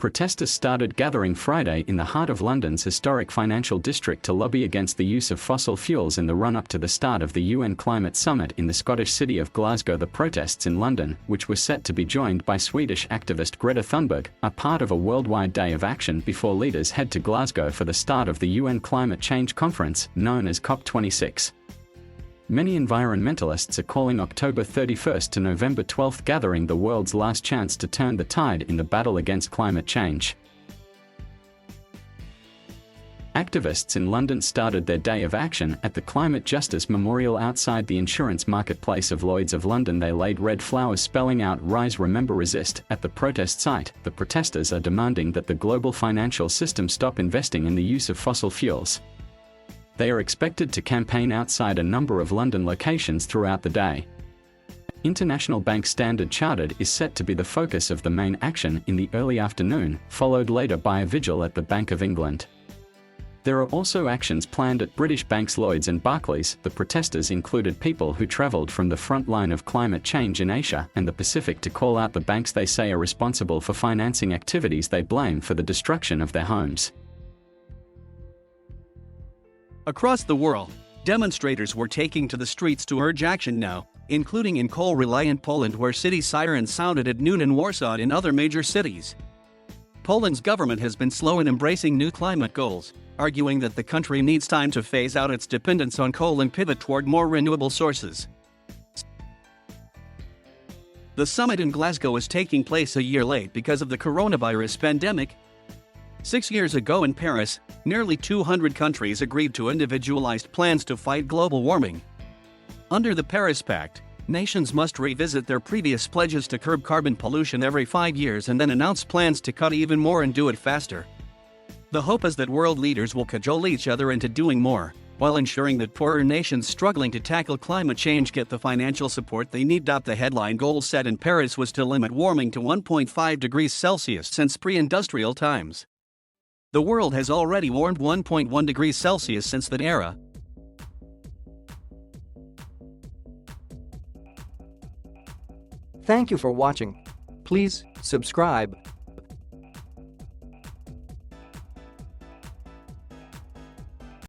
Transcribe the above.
Protesters started gathering Friday in the heart of London's historic financial district to lobby against the use of fossil fuels in the run-up to the start of the UN Climate Summit in the Scottish city of Glasgow. The protests in London, which were set to be joined by Swedish activist Greta Thunberg, are part of a worldwide day of action before leaders head to Glasgow for the start of the UN Climate Change Conference, known as COP26. Many environmentalists are calling October 31st to November 12th gathering the world's last chance to turn the tide in the battle against climate change. Activists in London started their day of action at the Climate Justice Memorial outside the insurance marketplace of Lloyd's of London. They laid red flowers spelling out "Rise, Remember, Resist" at the protest site. The protesters are demanding that the global financial system stop investing in the use of fossil fuels. They are expected to campaign outside a number of London locations throughout the day. International Bank Standard Chartered is set to be the focus of the main action in the early afternoon, followed later by a vigil at the Bank of England. There are also actions planned at British banks Lloyds and Barclays. The protesters included people who travelled from the front line of climate change in Asia and the Pacific to call out the banks they say are responsible for financing activities they blame for the destruction of their homes. Across the world, demonstrators were taking to the streets to urge action now, including in coal-reliant Poland, where city sirens sounded at noon, in Warsaw and other major cities. Poland's government has been slow in embracing new climate goals, arguing that the country needs time to phase out its dependence on coal and pivot toward more renewable sources. The summit in Glasgow is taking place a year late because of the coronavirus pandemic. 6 years ago in Paris, nearly 200 countries agreed to individualized plans to fight global warming. Under the Paris Pact, nations must revisit their previous pledges to curb carbon pollution every 5 years and then announce plans to cut even more and do it faster. The hope is that world leaders will cajole each other into doing more, while ensuring that poorer nations struggling to tackle climate change get the financial support they need. The headline goal set in Paris was to limit warming to 1.5 degrees Celsius since pre-industrial times. The world has already warmed 1.1 degrees Celsius since that era. Thank you for watching. Please subscribe.